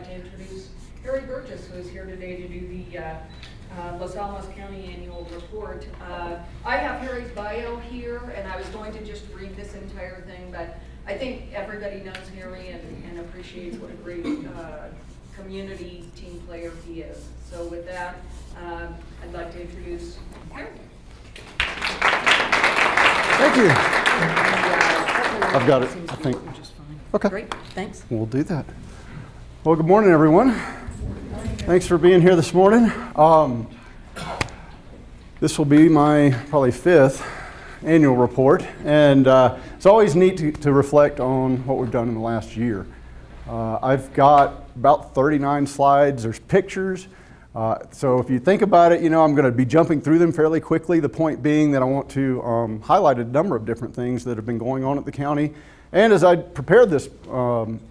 to introduce Harry Burgess, who is here today to do the Los Alamos County Annual Report. I have Harry's bio here, and I was going to just read this entire thing, but I think everybody knows Harry and appreciates what a great community team player he is. So with that, I'd like to introduce Harry. Thank you. I've got it, I think. Okay. Great, thanks. We'll do that. Well, good morning, everyone. Thanks for being here this morning. This will be my probably 5th annual report, and it's always neat to reflect on what we've done in the last year. I've got about 39 slides. There's pictures. So if you think about it, I'm going to be jumping through them fairly quickly. The point being that I want to highlight a number of different things that have been going on at the county. And as I prepared this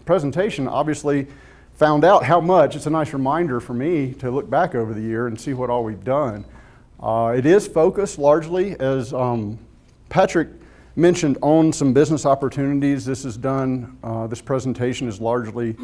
presentation, obviously found out how much. It's a nice reminder for me to look back over the year and see what all we've done. It is focused largely, as Patrick mentioned, on some business opportunities. This is done, this presentation is largely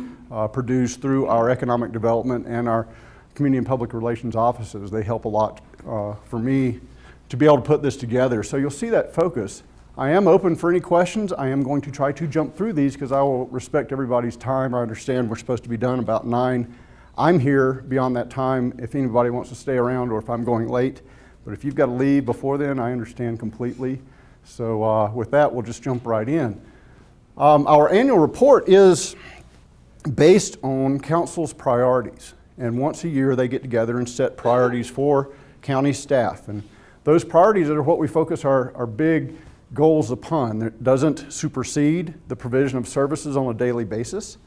produced through our economic development and our community and public relations offices. They help a lot for me to be able to put this together. So you'll see that focus. I am open for any questions. I am going to try to jump through these because I will respect everybody's time. I understand we're supposed to be done about 9. I'm here beyond that time if anybody wants to stay around or if I'm going late. But if you've got to leave before then, I understand completely. So with that, we'll just jump right in. Our annual report is based on council's priorities. And once a year, they get together and set priorities for county staff. And those priorities are what we focus our big goals upon. It doesn't supersede the provision of services on a daily basis.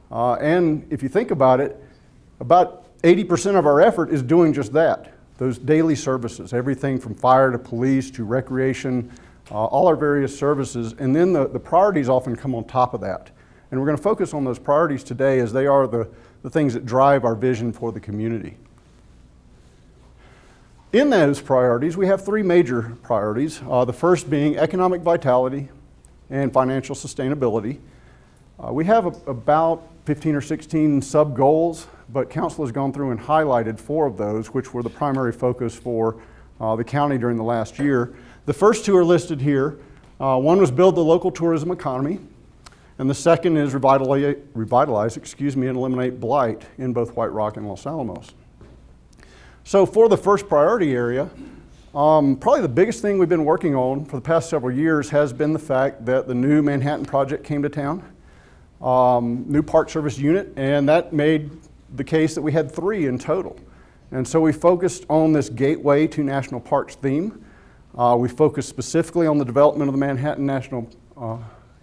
And if you think about it, about 80% of our effort is doing just that, those daily services, everything from fire to police to recreation, all our various services. And then the priorities often come on top of that. And we're going to focus on those priorities today as they are the things that drive our vision for the community. In those priorities, we have 3 major priorities. The first being economic vitality and financial sustainability. We have about 15 or 16 sub-goals, but council has gone through and highlighted 4 of those, which were the primary focus for the county during the last year. The first 2 are listed here. One was build the local tourism economy. And the second is revitalize, and eliminate blight in both White Rock and Los Alamos. So for the first priority area, probably the biggest thing we've been working on for the past several years has been the fact that the new Manhattan project came to town, new Park Service unit, and that made the case that we had 3 in total. And so we focused on this Gateway to National Parks theme. We focused specifically on the development of the Manhattan National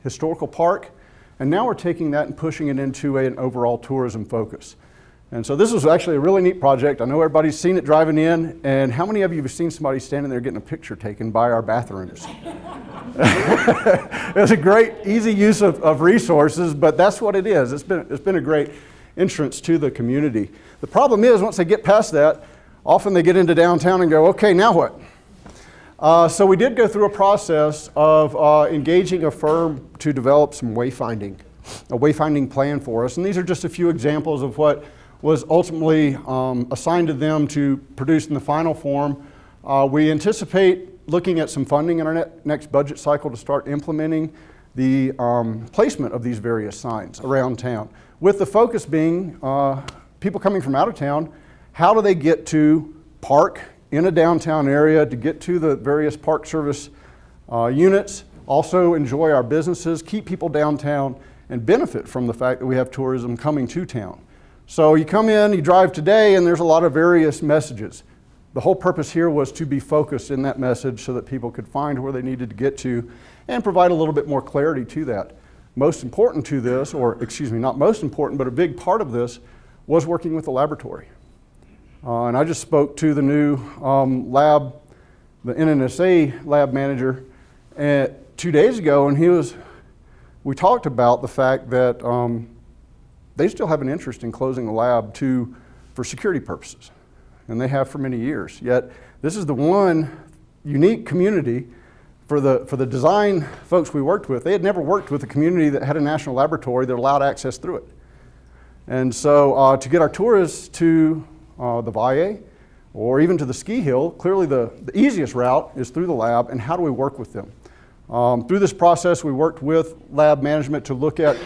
Historical Park. And now we're taking that and pushing it into an overall tourism focus. And so this was actually a really neat project. I know everybody's seen it driving in, and how many of you have seen somebody standing there getting a picture taken by our bathrooms? It was a great, easy use of resources, but that's what it is. It's been a great entrance to the community. The problem is, once they get past that, often they get into downtown and go, okay, now what? So we did go through a process of engaging a firm to develop some a wayfinding plan for us. And these are just a few examples of what was ultimately assigned to them to produce in the final form. We anticipate looking at some funding in our next budget cycle to start implementing the placement of these various signs around town, with the focus being people coming from out of town. How do they get to park in a downtown area, to get to the various Park Service units, also enjoy our businesses, keep people downtown, and benefit from the fact that we have tourism coming to town. So you come in, you drive today, and there's a lot of various messages. The whole purpose here was to be focused in that message so that people could find where they needed to get to and provide a little bit more clarity to that. Most important to this, not most important, but a big part of this was working with the laboratory. And I just spoke to the new the NNSA lab manager 2 days ago, and we talked about the fact that they still have an interest in closing the lab for security purposes, and they have for many years. Yet this is the one unique community for the design folks we worked with. They had never worked with a community that had a national laboratory that allowed access through it. And so to get our tourists to the Valle or even to the ski hill, clearly the easiest route is through the lab, and how do we work with them? Through this process, we worked with lab management to look at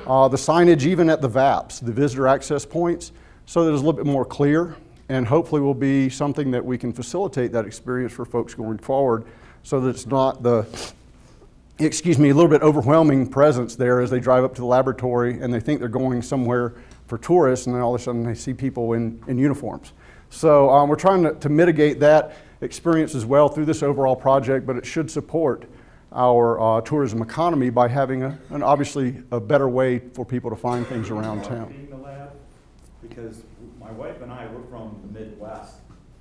the signage even at the VAPs, the visitor access points, so that it's a little bit more clear, and hopefully will be something that we can facilitate that experience for folks going forward, so that it's not a little bit overwhelming presence there as they drive up to the laboratory and they think they're going somewhere for tourists, and then all of a sudden they see people in uniforms. So we're trying to mitigate that experience as well through this overall project, but it should support our tourism economy by having obviously a better way for people to find things around town. Being the lab, because my wife and I were from the Midwest,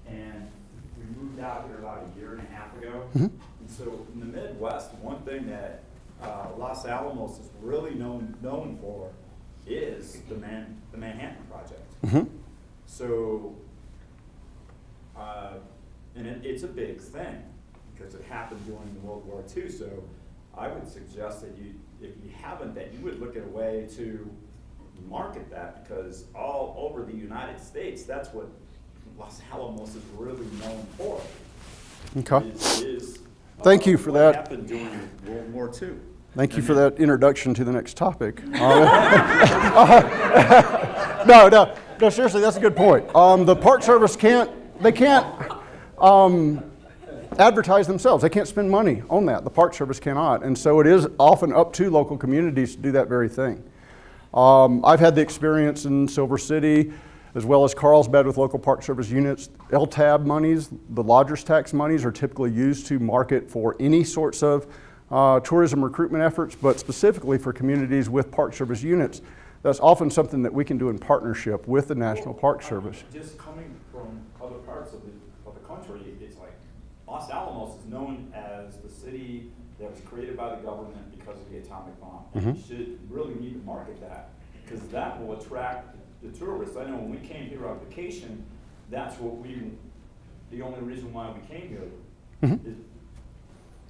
and we moved out here about a year and a half ago. Mm-hmm. And so in the Midwest, one thing that Los Alamos is really known for is the Manhattan Project. Mm-hmm. So, and it's a big thing because it happened during the World War II. So I would suggest that if you haven't, that you would look at a way to market that, because all over the United States, that's what Los Alamos is really known for. Okay. Is Thank you for what that. happened during World War II. Thank you for that introduction to the next topic. No, seriously, that's a good point. The Park Service can't advertise themselves. They can't spend money on that. The Park Service cannot. And so it is often up to local communities to do that very thing. I've had the experience in Silver City, as well as Carlsbad with local Park Service units. LTAB monies, the lodger's tax monies, are typically used to market for any sorts of tourism recruitment efforts, but specifically for communities with Park Service units. That's often something that we can do in partnership with the National Park Service. Just coming from other parts of the country, it's like Los Alamos is known as the city that was created by the government because of the atomic bomb. Mm-hmm. We should really need to market that, because that will attract the tourists. I know when we came here on vacation, that's the only reason why we came here. Mm-hmm.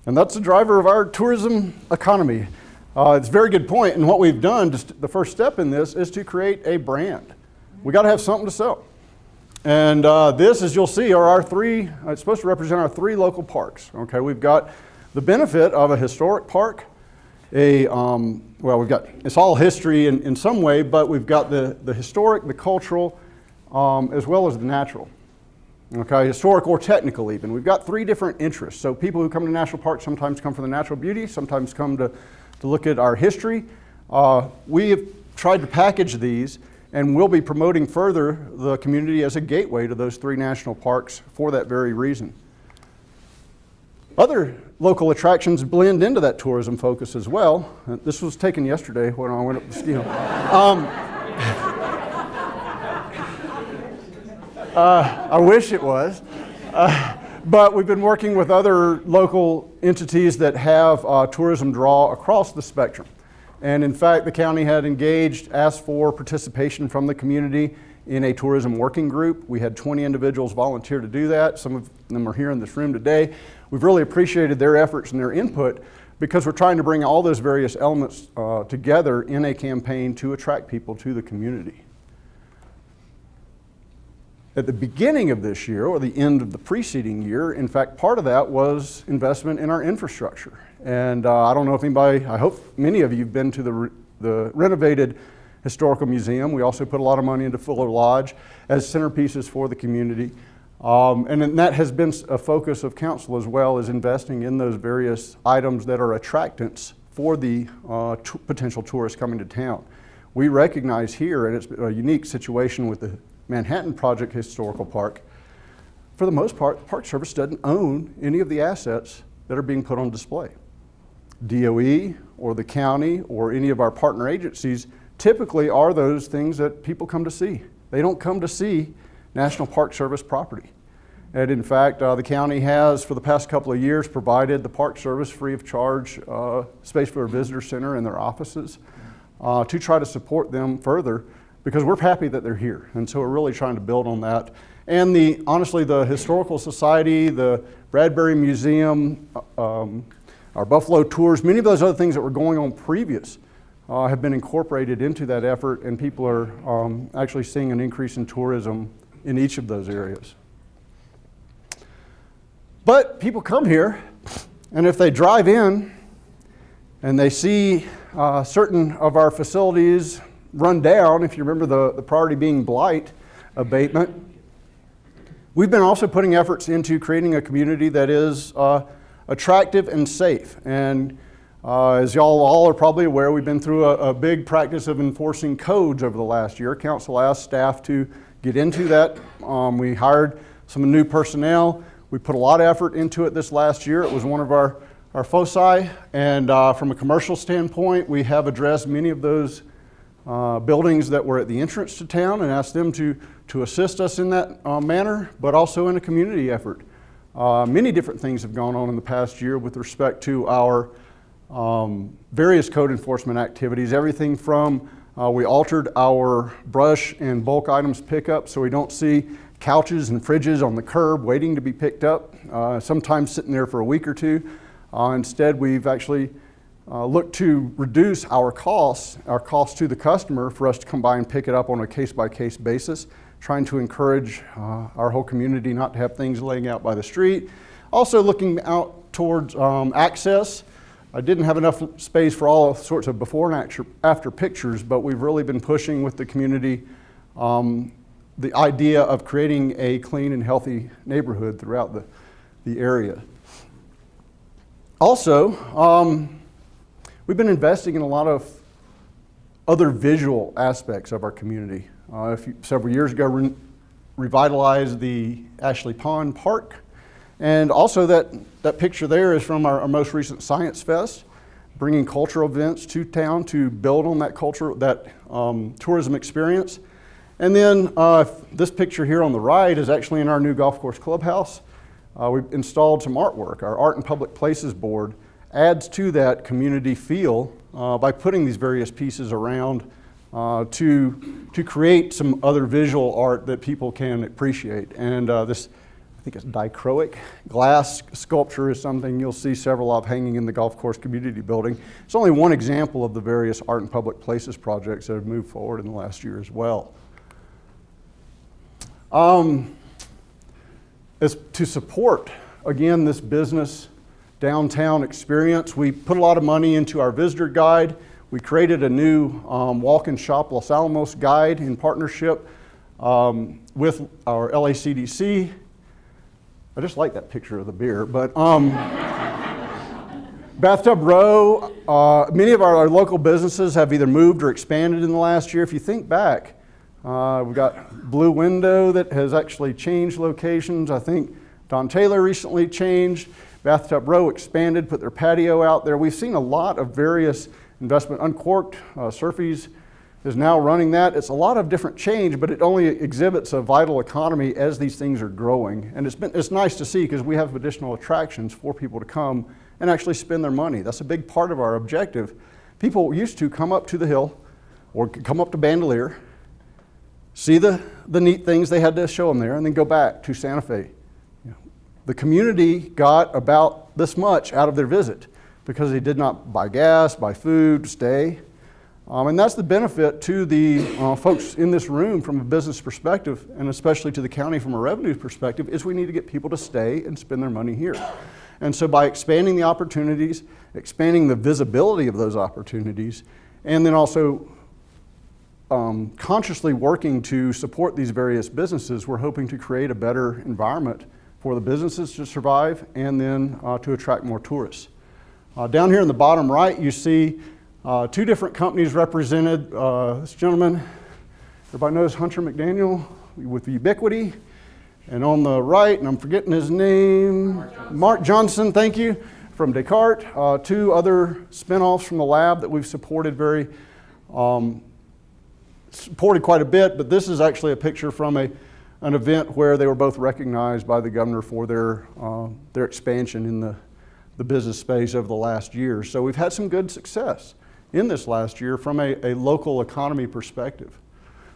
And that's the driver of our tourism economy. It's a very good point, and what we've done, just the first step in this, is to create a brand. We got to have something to sell. And this, as you'll see, are our three, it's supposed to represent our three local parks. Okay, we've got the benefit of a historic park, we've got, it's all history in some way, but we've got the historic, the cultural, as well as the natural. Okay, historic or technical even. We've got three different interests. So people who come to national parks sometimes come for the natural beauty, sometimes come to look at our history. We have tried to package these, and we'll be promoting further the community as a gateway to those three national parks for that very reason. Other local attractions blend into that tourism focus as well. This was taken yesterday when I went up the ski hill. I wish it was. But we've been working with other local entities that have tourism draw across the spectrum. And in fact, the county had asked for participation from the community in a tourism working group. We had 20 individuals volunteer to do that. Some of them are here in this room today. We've really appreciated their efforts and their input, because we're trying to bring all those various elements together in a campaign to attract people to the community. At the beginning of this year, or the end of the preceding year, in fact, part of that was investment in our infrastructure. And I don't know if anybody, I hope many of you have been to the renovated historical museum. We also put a lot of money into Fuller Lodge as centerpieces for the community. And that has been a focus of council as well, is investing in those various items that are attractants for the potential tourists coming to town. We recognize here, and it's a unique situation with the Manhattan Project Historical Park, for the most part, the Park Service doesn't own any of the assets that are being put on display. DOE or the county or any of our partner agencies typically are those things that people come to see. They don't come to see National Park Service property. And in fact, the county has, for the past couple of years, provided the Park Service free of charge space for a visitor center in their offices to try to support them further, because we're happy that they're here. And so we're really trying to build on that. And honestly, the Historical Society, the Bradbury Museum, our Buffalo tours, many of those other things that were going on previous have been incorporated into that effort, and people are actually seeing an increase in tourism in each of those areas. But people come here, and if they drive in and they see certain of our facilities run down, if you remember the priority being blight abatement, we've been also putting efforts into creating a community that is attractive and safe. And as y'all all are probably aware, we've been through a big practice of enforcing codes over the last year. Council asked staff to get into that. We hired some new personnel. We put a lot of effort into it this last year. It was one of our foci, and from a commercial standpoint, we have addressed many of those buildings that were at the entrance to town and asked them to assist us in that manner, but also in a community effort. Many different things have gone on in the past year with respect to our various code enforcement activities. Everything from we altered our brush and bulk items pickup so we don't see couches and fridges on the curb waiting to be picked up, sometimes sitting there for a week or two. Instead, we've actually looked to reduce our costs to the customer for us to come by and pick it up on a case-by-case basis, trying to encourage our whole community not to have things laying out by the street. Also looking out towards access. I didn't have enough space for all sorts of before and after pictures, but we've really been pushing with the community the idea of creating a clean and healthy neighborhood throughout the area. Also, we've been investing in a lot of other visual aspects of our community. Several years ago, revitalized the Ashley Pond Park. And also that picture there is from our most recent Science Fest, bringing cultural events to town to build on that culture, that tourism experience. And then this picture here on the right is actually in our new golf course clubhouse. We've installed some artwork. Our Art and Public Places board adds to that community feel by putting these various pieces around to create some other visual art that people can appreciate. And this, I think it's dichroic glass sculpture, is something you'll see several of hanging in the golf course community building. It's only one example of the various Art and Public Places projects that have moved forward in the last year as well. As to support, again, this business downtown experience, we put a lot of money into our visitor guide. We created a new walk and shop Los Alamos guide in partnership with our LACDC. I just like that picture of the beer, but Bathtub Row, many of our local businesses have either moved or expanded in the last year. If you think back, we've got Blue Window that has actually changed locations. I think Don Taylor recently changed. Bathtub Row expanded, put their patio out there. We've seen a lot of various investment. Uncorked, Surfy's is now running that. It's a lot of different change, but it only exhibits a vital economy as these things are growing. And it's nice to see because we have additional attractions for people to come and actually spend their money. That's a big part of our objective. People used to come up to the hill or come up to Bandelier, see the neat things they had to show them there, and then go back to Santa Fe. The community got about this much out of their visit because they did not buy gas, buy food, stay. And that's the benefit to the folks in this room from a business perspective, and especially to the county from a revenue perspective, is we need to get people to stay and spend their money here. And so by expanding the opportunities, expanding the visibility of those opportunities, and then also consciously working to support these various businesses, we're hoping to create a better environment for the businesses to survive and then to attract more tourists. Down here in the bottom right, you see two different companies represented. This gentleman, everybody knows Hunter McDaniel with Ubiquity. And on the right, and I'm forgetting his name, Mark Johnson, thank you, from Descartes. Two other spinoffs from the lab that we've supported supported quite a bit, but this is actually a picture from an event where they were both recognized by the governor for their expansion in the business space over the last year. So we've had some good success in this last year from a local economy perspective.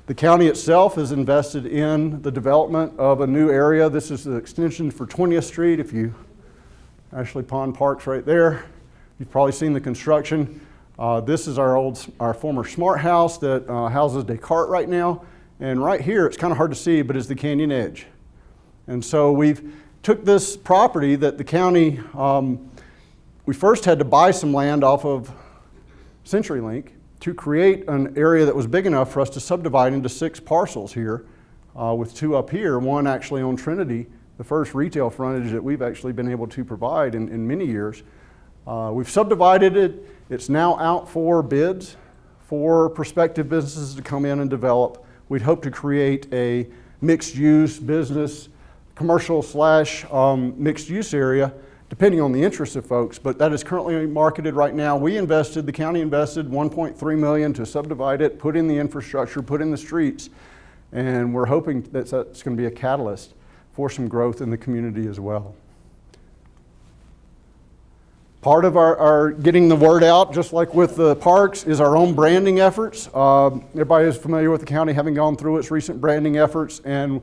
The county itself has invested in the development of a new area. This is the extension for 20th Street. Ashley Pond Park's right there. You've probably seen the construction. This is our former Smart House that houses Descartes right now. And right here, it's kind of hard to see, but is the Canyon Edge. And so we've took this property that the county, we first had to buy some land off of CenturyLink to create an area that was big enough for us to subdivide into 6 parcels here, with 2 up here, one actually on Trinity, the first retail frontage that we've actually been able to provide in many years. We've subdivided it. It's now out for bids for prospective businesses to come in and develop. We'd hope to create a mixed-use business, commercial / mixed-use area, depending on the interests of folks, but that is currently marketed right now. The county invested $1.3 million to subdivide it, put in the infrastructure, put in the streets, and we're hoping that that's going to be a catalyst for some growth in the community as well. Part of our getting the word out, just like with the parks, is our own branding efforts. Everybody is familiar with the county having gone through its recent branding efforts, and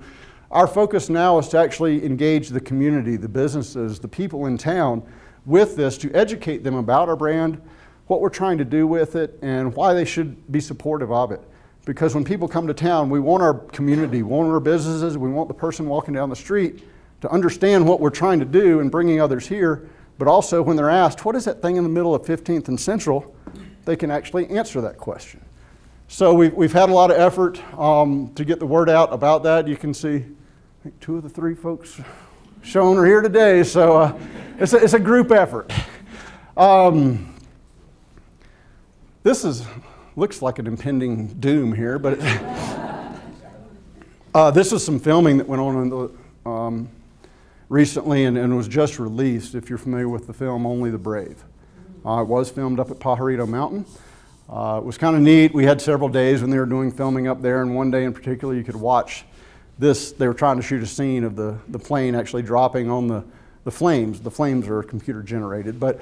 our focus now is to actually engage the community, the businesses, the people in town with this, to educate them about our brand, what we're trying to do with it, and why they should be supportive of it. Because when people come to town, we want our community, we want our businesses, we want the person walking down the street to understand what we're trying to do and bringing others here. But also when they're asked, what is that thing in the middle of 15th and Central, they can actually answer that question. So we've had a lot of effort to get the word out about that. You can see, I think 2 of the 3 folks shown are here today, so it's a group effort. This looks like an impending doom here, but this is some filming that went on in the recently and was just released, if you're familiar with the film Only the Brave. It was filmed up at Pajarito Mountain. It was kind of neat. We had several days when they were doing filming up there, and one day in particular you could watch this. They were trying to shoot a scene of the plane actually dropping on the flames. The flames are computer generated, but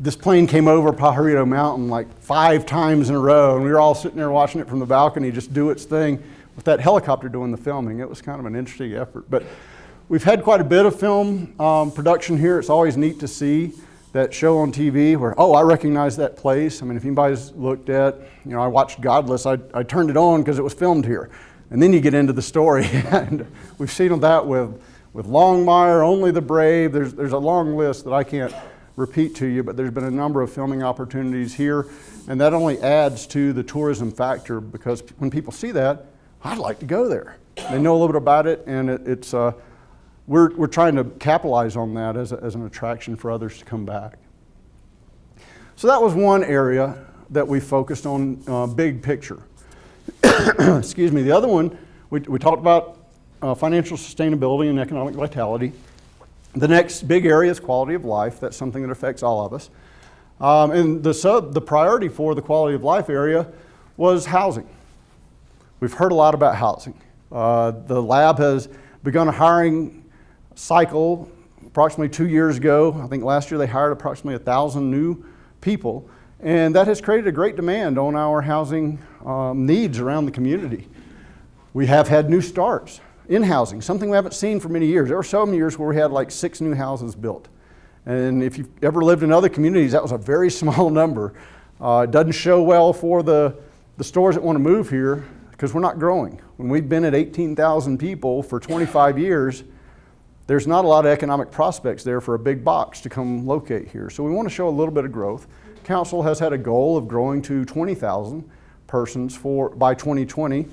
this plane came over Pajarito Mountain like 5 times in a row, and we were all sitting there watching it from the balcony just do its thing with that helicopter doing the filming. It was kind of an interesting effort. But we've had quite a bit of film production here. It's always neat to see that show on TV where, oh, I recognize that place. I mean, if anybody's looked at, I watched Godless, I turned it on because it was filmed here. And then you get into the story, and we've seen that with Longmire, Only the Brave. There's a long list that I can't repeat to you, but there's been a number of filming opportunities here, and that only adds to the tourism factor, because when people see that, I'd like to go there. They know a little bit about it, and it's we're trying to capitalize on that as an attraction for others to come back. So that was one area that we focused on, big picture. Excuse me. The other one, we talked about financial sustainability and economic vitality. The next big area is quality of life. That's something that affects all of us. And the priority for the quality of life area was housing. We've heard a lot about housing. The lab has begun a hiring cycle approximately 2 years ago. I think last year they hired approximately 1,000 new people, and that has created a great demand on our housing needs around the community. We have had new starts in housing, something we haven't seen for many years. There were some years where we had like 6 new houses built. And if you've ever lived in other communities, that was a very small number. It doesn't show well for the stores that want to move here because we're not growing. When we've been at 18,000 people for 25 years, there's not a lot of economic prospects there for a big box to come locate here. So we want to show a little bit of growth. Council has had a goal of growing to 20,000 persons by 2020.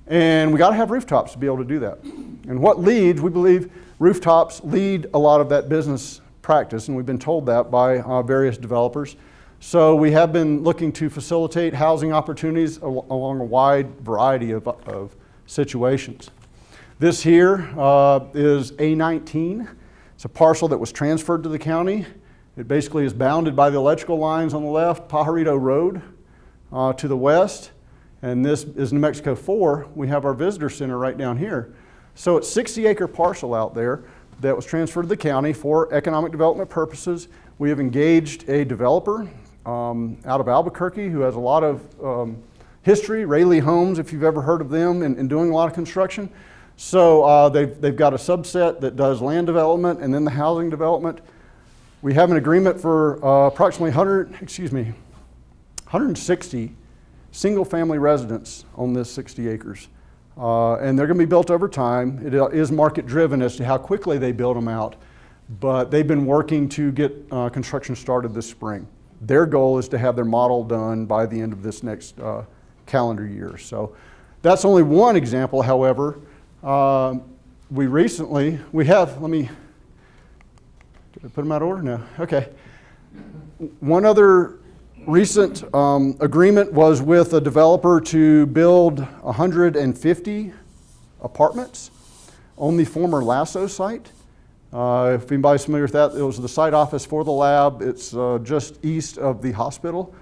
And we got to have rooftops to be able to do that. And what leads, we believe rooftops lead a lot of that business practice, and we've been told that by various developers. So we have been looking to facilitate housing opportunities along a wide variety of situations. This here is A19. It's a parcel that was transferred to the county. It basically is bounded by the electrical lines on the left, Pajarito Road to the west. And this is New Mexico 4. We have our visitor center right down here. So it's a 60-acre parcel out there that was transferred to the county for economic development purposes. We have engaged a developer out of Albuquerque who has a lot of history, Rayleigh Homes, if you've ever heard of them, and doing a lot of construction. So they've got a subset that does land development and then the housing development. We have an agreement for approximately 160 single-family residents on this 60 acres. And they're going to be built over time. It is market-driven as to how quickly they build them out, but they've been working to get construction started this spring. Their goal is to have their model done by the end of this next calendar year. So that's only one example, however. We have, let me, did I put them out of order? No, okay. One other recent agreement was with a developer to build 150 apartments on the former Lasso site. If anybody's familiar with that, it was the site office for the lab. It's just east of the hospital.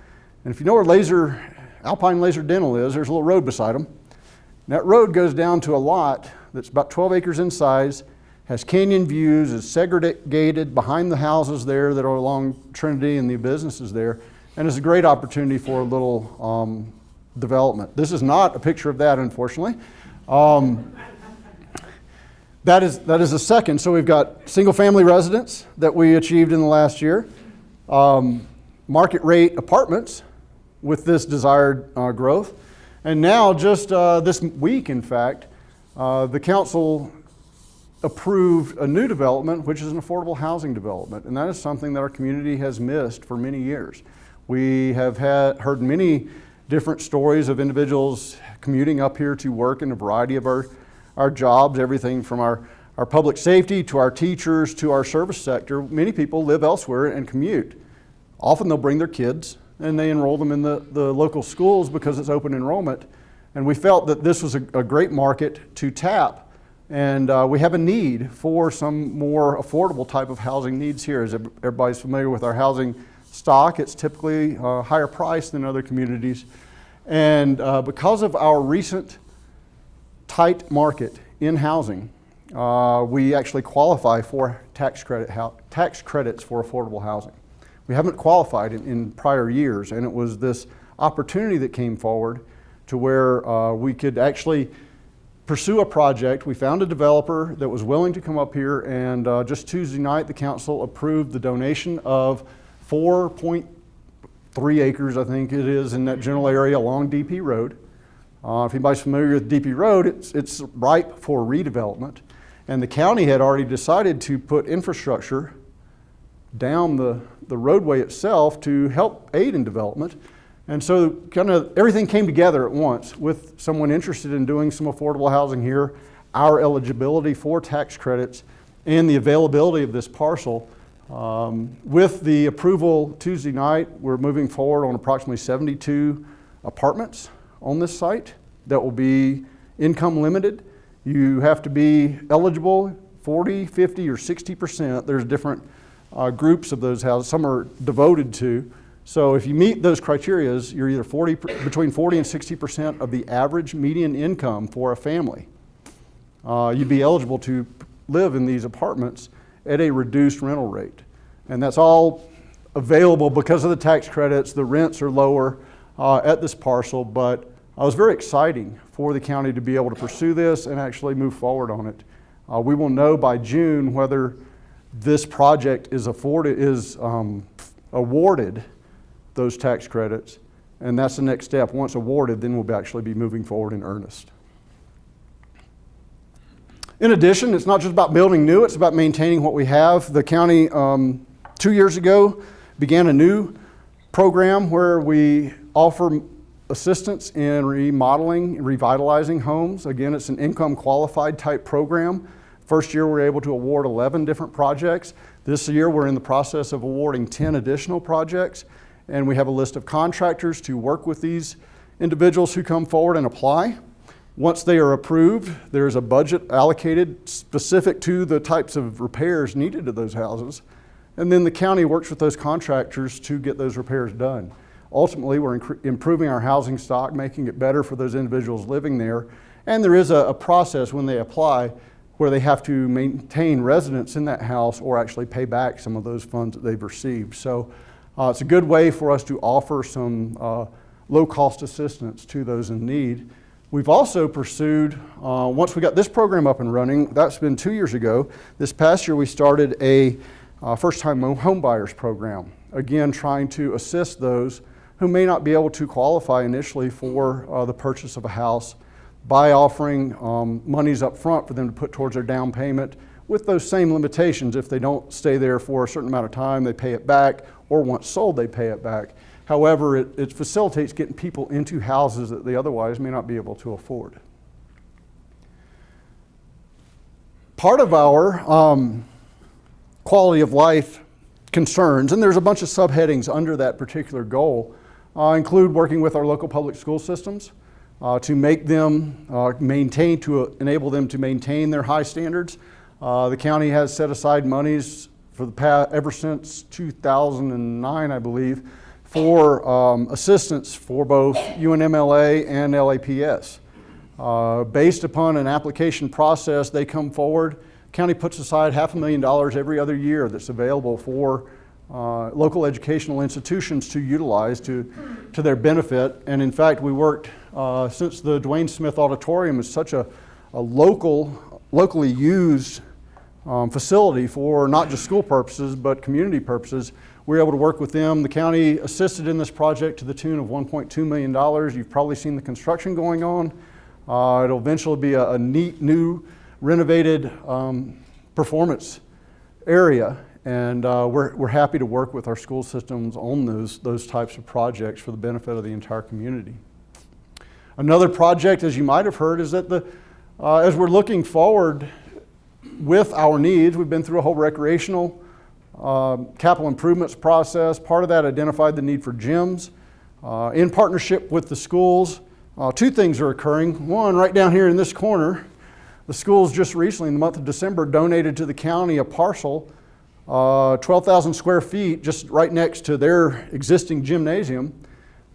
And if you know where Alpine Laser Dental is, there's a little road beside them. And that road goes down to a lot that's about 12 acres in size, has canyon views, is segregated behind the houses there that are along Trinity and the businesses there, and is a great opportunity for a little development. This is not a picture of that, unfortunately. That is a second. So we've got single-family residents that we achieved in the last year, market rate apartments with this desired growth, and now just this week, in fact, the council approved a new development, which is an affordable housing development, and that is something that our community has missed for many years. We have heard many different stories of individuals commuting up here to work in a variety of our jobs, everything from our public safety to our teachers to our service sector. Many people live elsewhere and commute. Often they'll bring their kids and they enroll them in the local schools because it's open enrollment. And we felt that this was a great market to tap. And we have a need for some more affordable type of housing needs here. As everybody's familiar with our housing stock, it's typically higher priced than other communities. And because of our recent tight market in housing, we actually qualify for tax credits for affordable housing. We haven't qualified in prior years, and it was this opportunity that came forward to where we could actually pursue a project. We found a developer that was willing to come up here, and just Tuesday night the council approved the donation of 4.3 acres, I think it is, in that general area along DP Road. If anybody's familiar with DP Road, it's ripe for redevelopment. And the county had already decided to put infrastructure down the roadway itself to help aid in development. And so kind of everything came together at once with someone interested in doing some affordable housing here, our eligibility for tax credits, and the availability of this parcel. With the approval Tuesday night, we're moving forward on approximately 72 apartments on this site that will be income limited. You have to be eligible 40, 50, or 60%. There's different groups of those houses. Some are devoted to. So if you meet those criteria, you're either between 40 and 60% of the average median income for a family. You'd be eligible to live in these apartments at a reduced rental rate. And that's all available because of the tax credits. The rents are lower at this parcel, but it was very exciting for the county to be able to pursue this and actually move forward on it. We will know by June whether this project is awarded those tax credits, and that's the next step. Once awarded, then we'll actually be moving forward in earnest. In addition, it's not just about building new, it's about maintaining what we have. The county 2 years ago began a new program where we offer assistance in remodeling and revitalizing homes. Again, it's an income qualified type program. First year we were able to award 11 different projects. This year we're in the process of awarding 10 additional projects, and we have a list of contractors to work with these individuals who come forward and apply. Once they are approved, there's a budget allocated specific to the types of repairs needed to those houses, and then the county works with those contractors to get those repairs done. Ultimately, we're improving our housing stock, making it better for those individuals living there, and there is a process when they apply where they have to maintain residence in that house or actually pay back some of those funds that they've received. So it's a good way for us to offer some low-cost assistance to those in need. We've also pursued, once we got this program up and running, that's been 2 years ago, this past year we started a first-time home buyers program. Again, trying to assist those who may not be able to qualify initially for the purchase of a house by offering monies up front for them to put towards their down payment with those same limitations. If they don't stay there for a certain amount of time, they pay it back, or once sold, they pay it back. However, it facilitates getting people into houses that they otherwise may not be able to afford. Part of our quality of life concerns, and there's a bunch of subheadings under that particular goal, include working with our local public school systems to make them enable them to maintain their high standards. The county has set aside monies for the past, ever since 2009, I believe, for assistance for both UNMLA and LAPS. Based upon an application process, they come forward. County puts aside $500,000 every other year that's available for local educational institutions to utilize to their benefit. And in fact, we worked, since the Dwayne Smith Auditorium is such a locally used facility for not just school purposes, but community purposes, we were able to work with them. The county assisted in this project to the tune of $1.2 million. You've probably seen the construction going on. It'll eventually be a neat, new, renovated performance area. And we're happy to work with our school systems on those types of projects for the benefit of the entire community. Another project, as you might have heard, is that as we're looking forward with our needs, we've been through a whole recreational capital improvements process. Part of that identified the need for gyms. In partnership with the schools, two things are occurring. One, right down here in this corner, the schools just recently, in the month of December, donated to the county a parcel, 12,000 square feet, just right next to their existing gymnasium,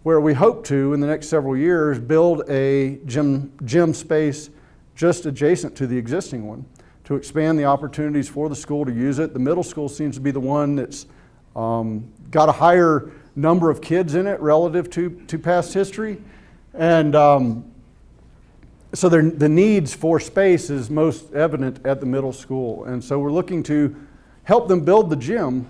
where we hope to, in the next several years, build a gym space just adjacent to the existing one, to expand the opportunities for the school to use it. The middle school seems to be the one that's got a higher number of kids in it relative to past history. And so the needs for space is most evident at the middle school. And so we're looking to help them build the gym,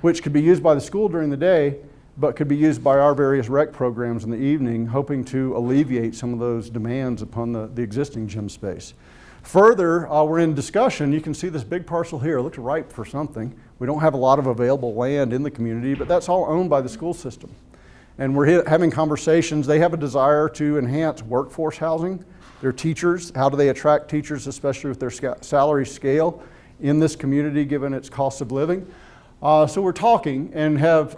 which could be used by the school during the day, but could be used by our various rec programs in the evening, hoping to alleviate some of those demands upon the existing gym space. Further, we're in discussion. You can see this big parcel here. It looks ripe for something. We don't have a lot of available land in the community, but that's all owned by the school system. And we're having conversations. They have a desire to enhance workforce housing. Their teachers, how do they attract teachers, especially with their salary scale in this community, given its cost of living? So we're talking and have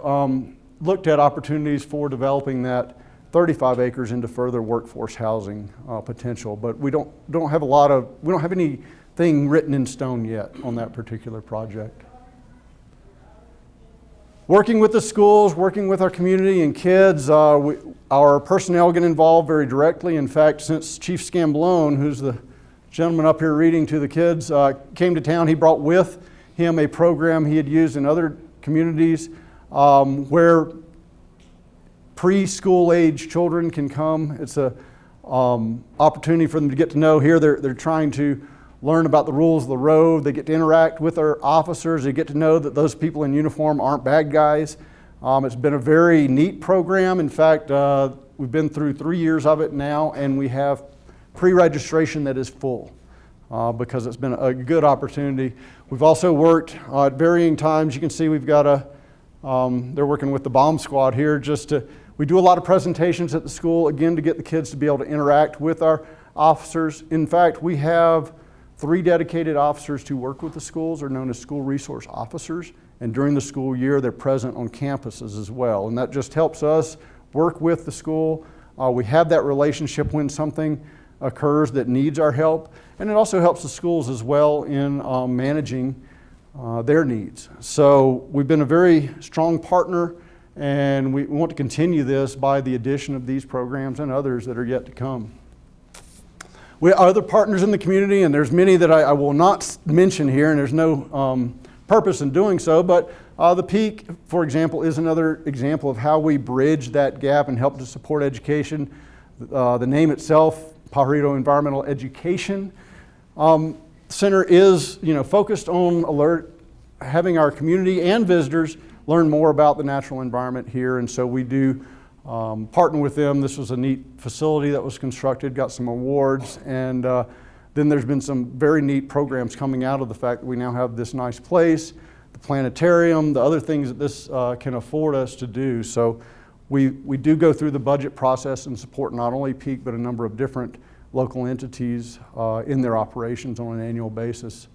looked at opportunities for developing that 35 acres into further workforce housing potential, but we don't have anything written in stone yet on that particular project. Working with the schools, working with our community and kids, our personnel get involved very directly. In fact, since Chief Scamblone, who's the gentleman up here reading to the kids, came to town, he brought with him a program he had used in other communities where preschool age children can come. It's a opportunity for them to get to know. Here they're trying to learn about the rules of the road. They get to interact with our officers. They get to know that those people in uniform aren't bad guys. It's been a very neat program. In fact, we've been through 3 years of it now, and we have pre-registration that is full because it's been a good opportunity. We've also worked at varying times. You can see we've got they're working with the bomb squad here we do a lot of presentations at the school, again, to get the kids to be able to interact with our officers. In fact, we have 3 dedicated officers to work with the schools, are known as school resource officers, and during the school year, they're present on campuses as well. And that just helps us work with the school. We have that relationship when something occurs that needs our help, and it also helps the schools as well in managing their needs. So we've been a very strong partner, and we want to continue this by the addition of these programs and others that are yet to come. We have other partners in the community, and there's many that I will not mention here, and there's no purpose in doing so, but the Peak, for example, is another example of how we bridge that gap and help to support education. The name itself, Pajarito Environmental Education Center, is focused on having our community and visitors learn more about the natural environment here, and so we do partner with them. This was a neat facility that was constructed, got some awards, and then there's been some very neat programs coming out of the fact that we now have this nice place, the planetarium, the other things that this can afford us to do. So we do go through the budget process and support not only Peak, but a number of different local entities in their operations on an annual basis.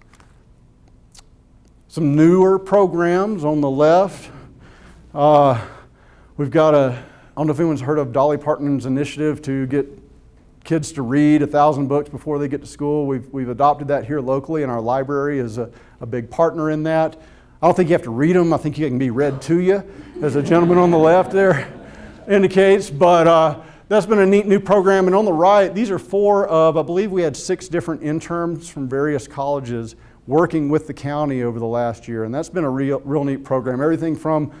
Some newer programs on the left. We've got I don't know if anyone's heard of Dolly Parton's initiative to get kids to read 1,000 books before they get to school. We've adopted that here locally, and our library is a big partner in that. I don't think you have to read them. I think you can be read to you, as the gentleman on the left there indicates. But that's been a neat new program. And on the right, these are 4 of, I believe we had 6 different interns from various colleges working with the county over the last year. And that's been a real neat program. Everything from,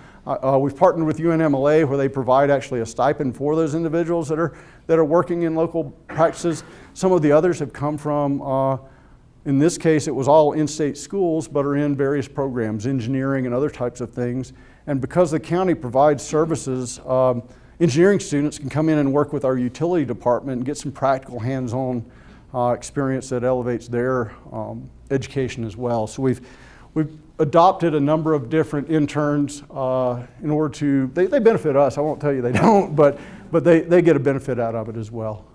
we've partnered with UNMLA, where they provide actually a stipend for those individuals that are working in local practices. Some of the others have come from, in this case, it was all in-state schools, but are in various programs, engineering and other types of things. And because the county provides services, engineering students can come in and work with our utility department and get some practical hands-on experience that elevates their education as well. So we've adopted a number of different interns in order to, they benefit us. I won't tell you they don't, but they get a benefit out of it as well.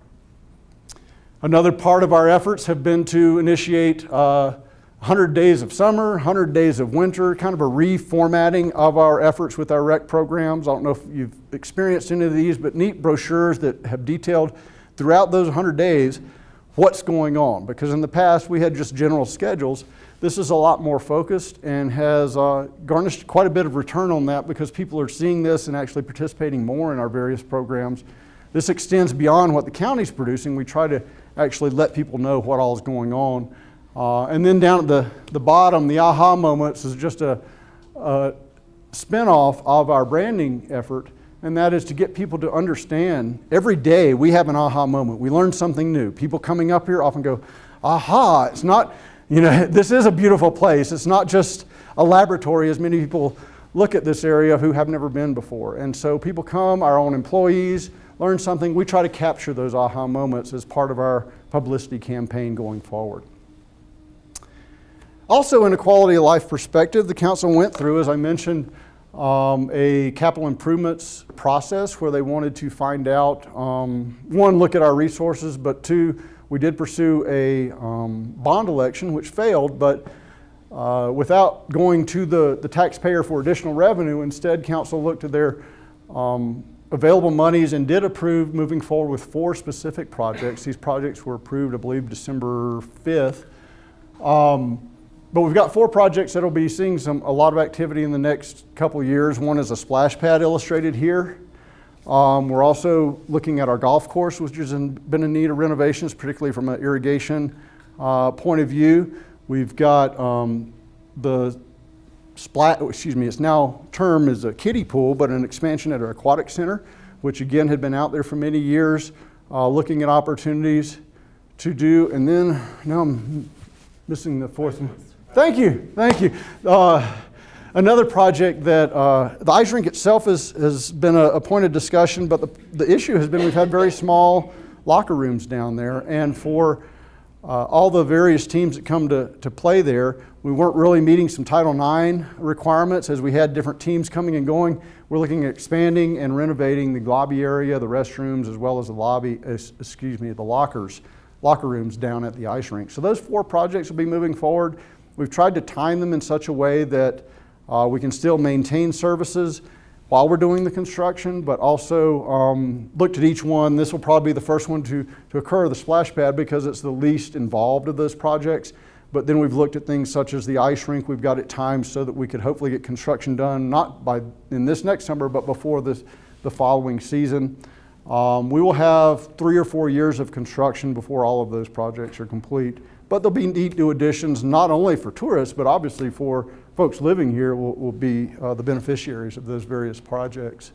Another part of our efforts have been to initiate 100 days of summer, 100 days of winter, kind of a reformatting of our efforts with our rec programs. I don't know if you've experienced any of these, but neat brochures that have detailed throughout those 100 days what's going on. Because in the past we had just general schedules. This is a lot more focused and has garnished quite a bit of return on that, because people are seeing this and actually participating more in our various programs. This extends beyond what the county's producing. We try to actually let people know what all is going on. And then down at the bottom, the aha moments is just a spin-off of our branding effort, and that is to get people to understand every day we have an aha moment. We learn something new. People coming up here often go, aha, it's not, this is a beautiful place. It's not just a laboratory, as many people look at this area who have never been before. And so people come, our own employees, learn something. We try to capture those aha moments as part of our publicity campaign going forward. Also, in a quality of life perspective, the council went through, as I mentioned, a capital improvements process where they wanted to find out, 1, look at our resources, but 2, we did pursue a bond election, which failed, but without going to the taxpayer for additional revenue. Instead, council looked at their available monies and did approve moving forward with 4 specific projects. These projects were approved, I believe, December 5th. But we've got 4 projects that will be seeing a lot of activity in the next couple of years. One is a splash pad illustrated here. We're also looking at our golf course, which has been in need of renovations, particularly from an irrigation point of view. We've got it's now termed as a kiddie pool, but an expansion at our aquatic center, which again had been out there for many years, looking at opportunities to do. And then, now I'm missing the 4th one. Thank you. Another project that the ice rink itself has been a point of discussion, but the issue has been we've had very small locker rooms down there, and for all the various teams that come to play there, we weren't really meeting some Title IX requirements as we had different teams coming and going. We're looking at expanding and renovating the lobby area, the restrooms, as well as the locker rooms down at the ice rink. So those 4 projects will be moving forward. We've tried to time them in such a way that we can still maintain services while we're doing the construction, but also looked at each one. This will probably be the first one to occur, the splash pad, because it's the least involved of those projects. But then we've looked at things such as the ice rink. We've got it timed so that we could hopefully get construction done, not in this next summer, but before the following season. We will have 3 or 4 years of construction before all of those projects are complete. But there'll be neat new additions, not only for tourists, but obviously for folks living here will be the beneficiaries of those various projects.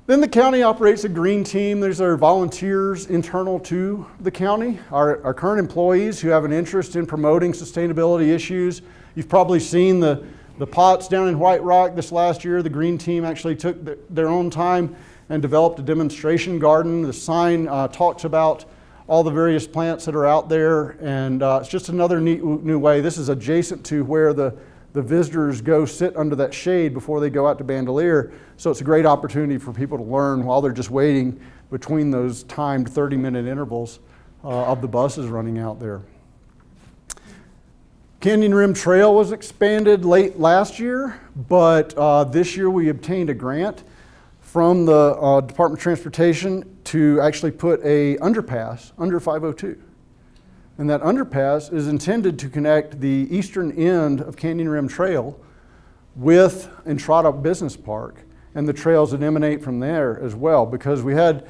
Then the county operates a green team. These are volunteers internal to the county, our current employees who have an interest in promoting sustainability issues. You've probably seen the The pots down in White Rock this last year, the green team actually took their own time and developed a demonstration garden. The sign talks about all the various plants that are out there, and it's just another neat new way. This is adjacent to where the visitors go sit under that shade before they go out to Bandelier. So it's a great opportunity for people to learn while they're just waiting between those timed 30-minute intervals of the buses running out there. Canyon Rim Trail was expanded late last year, but this year we obtained a grant from the Department of Transportation to actually put a underpass under 502. And that underpass is intended to connect the eastern end of Canyon Rim Trail with Entrada Business Park and the trails that emanate from there as well. Because we had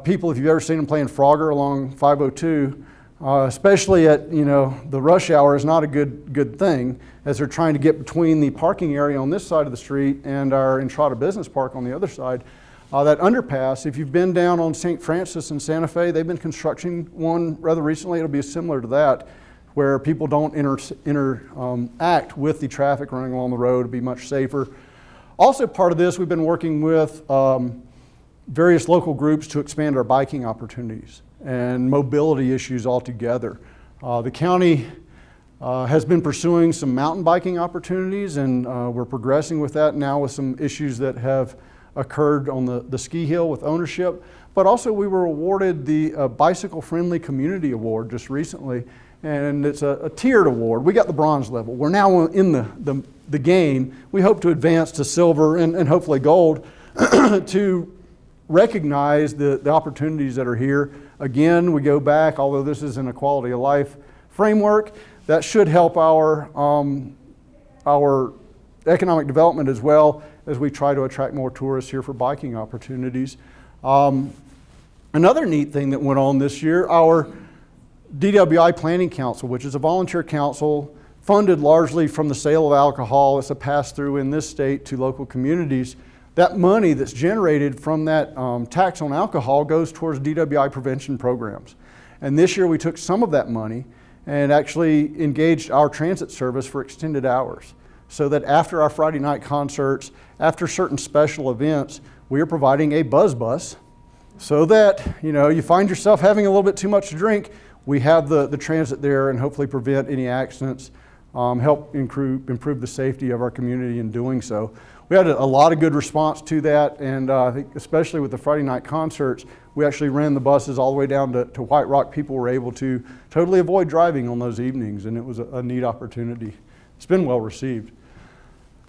people, if you've ever seen them playing Frogger along 502, especially at the rush hour is not a good thing as they're trying to get between the parking area on this side of the street and our Entrada Business Park on the other side. That underpass, if you've been down on St. Francis in Santa Fe, they've been constructing one rather recently. It'll be similar to that, where people don't interact with the traffic running along the road. It'll be much safer. Also part of this, we've been working with various local groups to expand our biking opportunities and mobility issues altogether. The county has been pursuing some mountain biking opportunities, and we're progressing with that now with some issues that have occurred on the ski hill with ownership. But also we were awarded the Bicycle Friendly Community Award just recently, and it's a tiered award. We got the bronze level. We're now in the game. We hope to advance to silver and hopefully gold to recognize the opportunities that are here. Again, we go back, although this is in a quality of life framework, that should help our economic development as well as we try to attract more tourists here for biking opportunities. Another neat thing that went on this year, our DWI Planning Council, which is a volunteer council funded largely from the sale of alcohol. It's a pass-through in this state to local communities. That money that's generated from that tax on alcohol goes towards DWI prevention programs. And this year we took some of that money and actually engaged our transit service for extended hours, so that after our Friday night concerts, after certain special events, we are providing a buzz bus so that you find yourself having a little bit too much to drink. We have the transit there and hopefully prevent any accidents, help improve the safety of our community in doing so. We had a lot of good response to that, and I think especially with the Friday night concerts, we actually ran the buses all the way down to White Rock. People were able to totally avoid driving on those evenings, and it was a neat opportunity. It's been well received.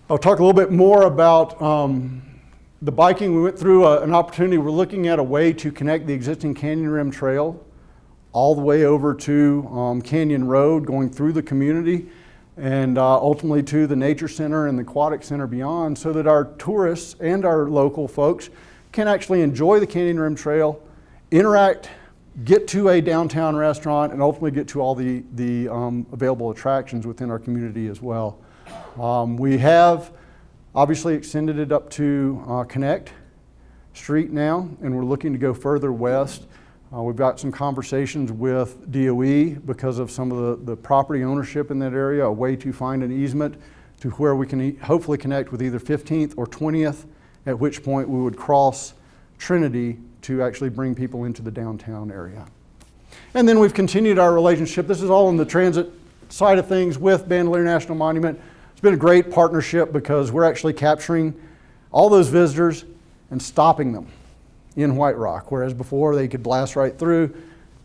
I'll talk a little bit more about the biking. We went through an opportunity. We're looking at a way to connect the existing Canyon Rim Trail all the way over to Canyon Road, going through the community, and ultimately to the Nature Center and the Aquatic Center beyond, so that our tourists and our local folks can actually enjoy the Canyon Rim Trail, interact, get to a downtown restaurant, and ultimately get to all the available attractions within our community as well. We have obviously extended it up to Connect Street now, and we're looking to go further west. We've got some conversations with DOE because of some of the property ownership in that area, a way to find an easement to where we can hopefully connect with either 15th or 20th, at which point we would cross Trinity to actually bring people into the downtown area. And then we've continued our relationship. This is all on the transit side of things with Bandelier National Monument. It's been a great partnership because we're actually capturing all those visitors and stopping them in White Rock, whereas before they could blast right through,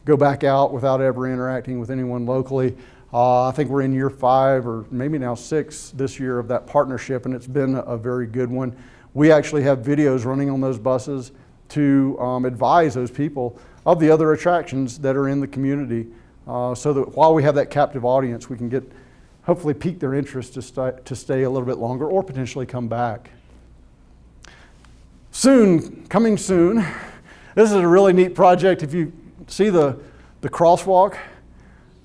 go back out without ever interacting with anyone locally. I think we're in year 5 or maybe now 6 this year of that partnership, and it's been a very good one. We actually have videos running on those buses to advise those people of the other attractions that are in the community, so that while we have that captive audience, we can hopefully pique their interest to stay a little bit longer or potentially come back. Coming soon, this is a really neat project. If you see the crosswalk,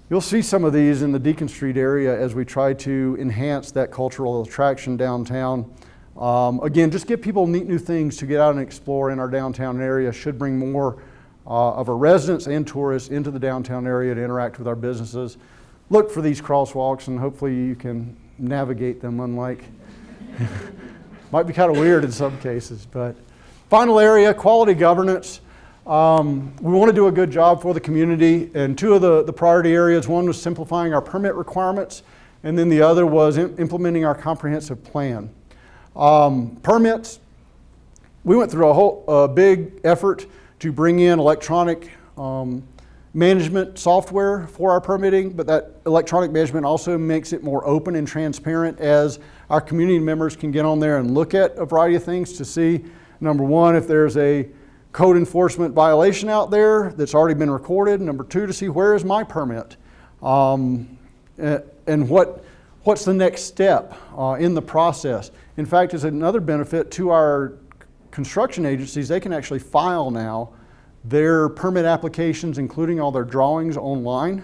you'll see some of these in the Deacon Street area as we try to enhance that cultural attraction downtown. Again, just give people neat new things to get out and explore in our downtown area. Should bring more of our residents and tourists into the downtown area to interact with our businesses. Look for these crosswalks, and hopefully you can navigate them, unlike, might be kind of weird in some cases. But final area, quality governance. We want to do a good job for the community, and two of the priority areas, one was simplifying our permit requirements, and then the other was implementing our comprehensive plan. Permits, we went through a big effort to bring in electronic management software for our permitting, but that electronic management also makes it more open and transparent as our community members can get on there and look at a variety of things to see, number one, if there's a code enforcement violation out there that's already been recorded, number two, to see where is my permit, and what's the next step in the process. In fact, as another benefit to our construction agencies, they can actually file now their permit applications, including all their drawings, online.